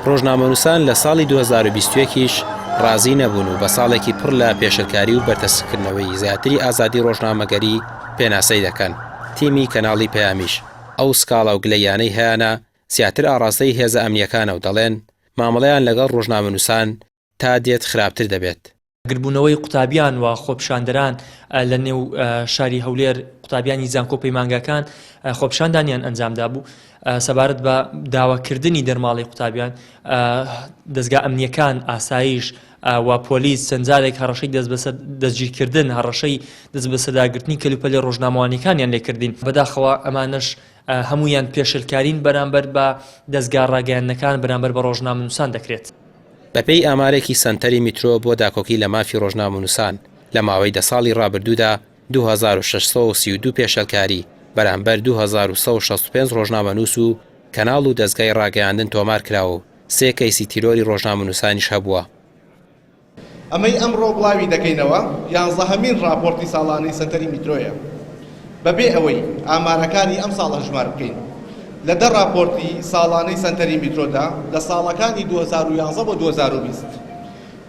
ڕۆژنامەنووسان لە ساڵی 2021ش ڕازی نەبوون و بە ساڵێکی پڕ لە پێشەلکاری و بەردەستکردنەوەی زیاتری ئازادی ڕۆژنامەگەری پێناسەی دەکەن. تیمی کەناڵی پەیامیش ئەو سکاڵا و گلەیانەی هەیەە زیاتر ئاڕاستەی هێزە ئەمنیەکانە و دەڵێن مامەڵەیان لەگەڵ ڕۆژنامەنووسان تا دێت خراپتر دەبێت. گربوونەوەی قوتابیان و خۆپیشاندەران لە نێو شاری هەولێر قوتابیانی زانکۆ پەیمانگەکان خۆپیشاندانیان ئەنجامدا بوو سەبارەت بە داواکردنی دەرماڵی قوتابیان. دەستگا ئەمنیەکان ئاسایش و پۆلیس چەندجارێک هەڕەشەی دەستگیرکردن هەڕەشەی دەست بە سەداگرتنی کەلوپەلێ ڕۆژنامەوانیەکانیان لێکردین. بەداخەوە ئەمانەش هەمویان پێشلکارین بەرامبەر بە دەستگا ڕاگەیاندنەکان بەرامبەر بە ڕۆژنامەنووسان دەکرێت. بەپێی ئامارێکی سەنتەری میترۆ بۆ داکۆکی لە مافی ڕۆژنامەنووسان لە ماوەی 10 ساڵی ڕابردوودا 2632 پێشەلکاری بەرامبەر 2165 ڕۆژنامەنووس و کەناڵ و دەستگای ڕاگەیاندن تۆمار کراوە و 3 کەیسی تیرۆری ڕۆژنامەنووسانیش هەبووە. ئەمەی ئەمڕۆ بڵاوی دەکەینەوە 11هەمین راپۆرتی ساڵانەی سەنتەری میترۆیە. بەبێ ئەوەی ئامارەکانی ئەم ساڵ هەژمار بکەین لە 10 راپۆرتی ساڵانەی سەنتەری میترۆدا لە ساڵەکانی 2011 بۆ 2020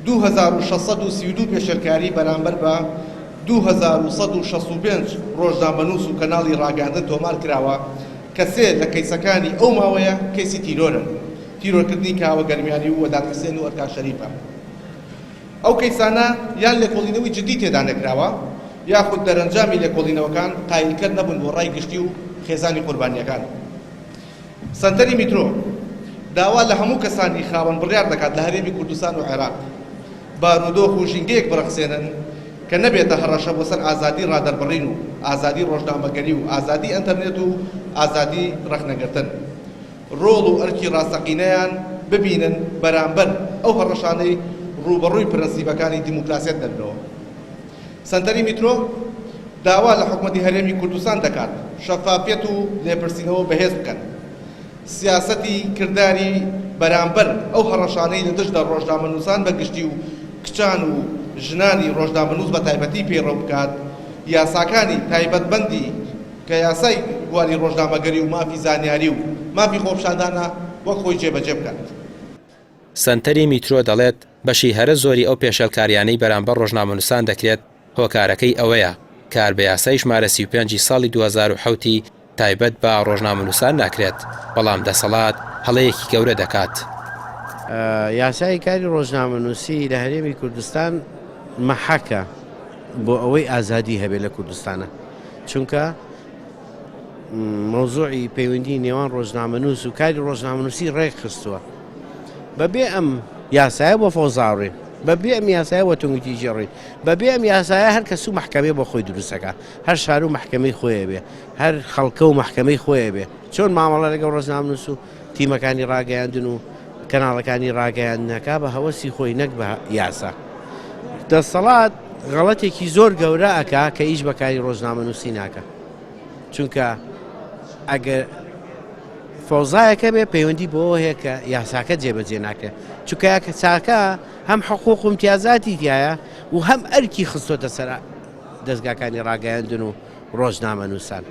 2632 پێشەلکاری بەرامبەر بە 2165 ڕۆژنامەنووس و کەناڵی ڕاگەاندن تۆمار کراوە کە سێ لە کەیسەکانی ئەو ماوەیە کەیسی تیرۆرن، تیرۆرکردنی کاوە گەرمیانی و وەدادکردن و ئەرکا شەریفە. ئەو کەیسانە یان لێکۆڵینەوەی جدی تێدا نەکراوە یاخود دەرەنجامی لێکۆڵینەوەکان قایلکرد نەبوون بۆ ڕای گشتی و خێزانی قوربانیەکان. سەنتەری میترۆ داوا لە هەموو کەسانی خاوەن بڕیار دەکات لە هەرێمی کوردستان و عێراق بارودۆخ و ژینگەیەک بڕەخسێنن کە نەبێتە هەڕەشە بۆ سەر ئازادی ڕادەربڕین و ئازادی ڕۆژنامەگەری و ئازادی ئەنتەرنێت و ئازادی ڕەخنەگرتن. ڕۆڵ و ئەرکی ڕاستەقینەیان ببینن بەرامبەر ئەو هەڕەشانەی ڕوبەڕووی پرەنسیبەکانی دیموکراسیەت دەبنەوە. سەنتەری میترۆ داوا لە حکومەتی هەرێمی کوردستان دەکات شەفافیەت و لێپرسینەوە بەهێز بکەن، سیاسەتی کردداری بەرامبەر ئەو هەڕەشانەی لە دژدا ڕۆژنامەنووسان بەگشتی و کچان و ژنانی ڕۆژنامەنووس بە تایبەتی پێڕەو بکات، یاساکانی تایبەتبەندی کە یاسای گواری ڕۆژنامەگەری و مافی زانیاری و مافی خۆپیشاندانە وەک خۆی جێبەجێ بکات. سەنتەری میترۆ دەڵێت بەشی هەرە زۆری ئەو پێشەلکاریانەی بەرامبەر ڕۆژنامەنووسان دەکرێت هۆکارەکەی ئەوەیە کار بە یاسای ژمارە 35 ساڵی 2007 تایبەت بە ڕۆژنامەنووسان ناکرێت، بەڵام دەسەڵات هەڵەیەکی گەورە دەکات. یاسای کاری ڕۆژنامەنووسی لە هەرێمی کوردستان مەحەکە بۆ ئەوەی ئازادی هەبێت لە کوردستانە، چونکە مۆزوعی پەیوەندی نێوان ڕۆژنامەنووس و کاری ڕۆژنامەنووسی ڕێک خستووە. بەبێ ئەم یاسایە بۆ فۆزاڕێ، بەبێ ئەم یاسایە بۆ تونگوتی ژێڕین، بەبێ ئەم یاسایە هەر کەس و مەحکەمێ بۆ خۆی دروستەکە، هەر شار و مەحکەمەی خۆیە بێ، هەر خەڵکە و مەحکەمەی خۆیە بێ. چۆن مامەڵە لەگەڵ ڕۆژنامەنووس و تیمەکانی ڕاگەیاندن و کەناڵەکانی ڕاگەیاندنەکە بە هەوەسی خۆی نەک بە یاسا. دەسەڵات غەڵەتێکی زۆر گەورە ئەکا کە ئیش بەکاری ڕۆژنامەنووسی ناکە، چونکە ئەگەر فۆزایەکە بێ پەیوەندی بۆ هەیە کە یاساکە جێبەجێ ناکە، چونکە یاساکە هەم حقوق و امتیازاتی تایە و هەم ئەرکی خستۆتە سەر دەستگاکانی ڕاگەیاندن و ڕۆژنامەنووسان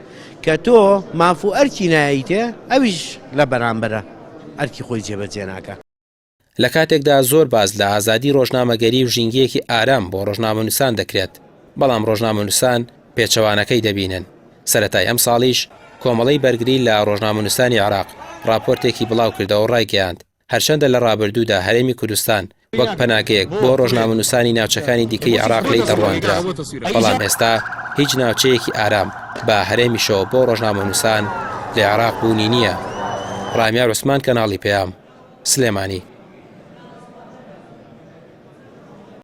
کە تۆ ماف و ئەرکی ناییتێ ئەویش لە بەرامبەرە ئەرکی خۆی جێبەجێ ناکە. لە کاتێکدا زۆر باز لە ئازادی ڕۆژنامەگەری و ژینگەیەکی ئارام بۆ ڕۆژنامەنووسان دەکرێت، بەڵام ڕۆژنامەنووسان پێچەوانەکەی دەبینن. سەرەتای ئەم ساڵیش کۆمەڵەی بەرگری لە ڕۆژنامەنووسانی عێراق راپۆرتێکی بڵاو کردەوە ڕایگەیاند هەرچەندە لە ڕابردوودا هەرێمی کوردستان وەک پەناگەیەک بۆ ڕۆژنامەنووسانی ناوچەکانی دیکەی عێراق لی دەڕوانرا، بەڵام ئێستا هیچ ناوچەیەکی ئارام بە هەرێمیشەوە بۆ ڕۆژنامەنووسان لە عێراق بوونی نییە. ڕامیار عوسمان، کەناڵی پەیام، سلێمانی.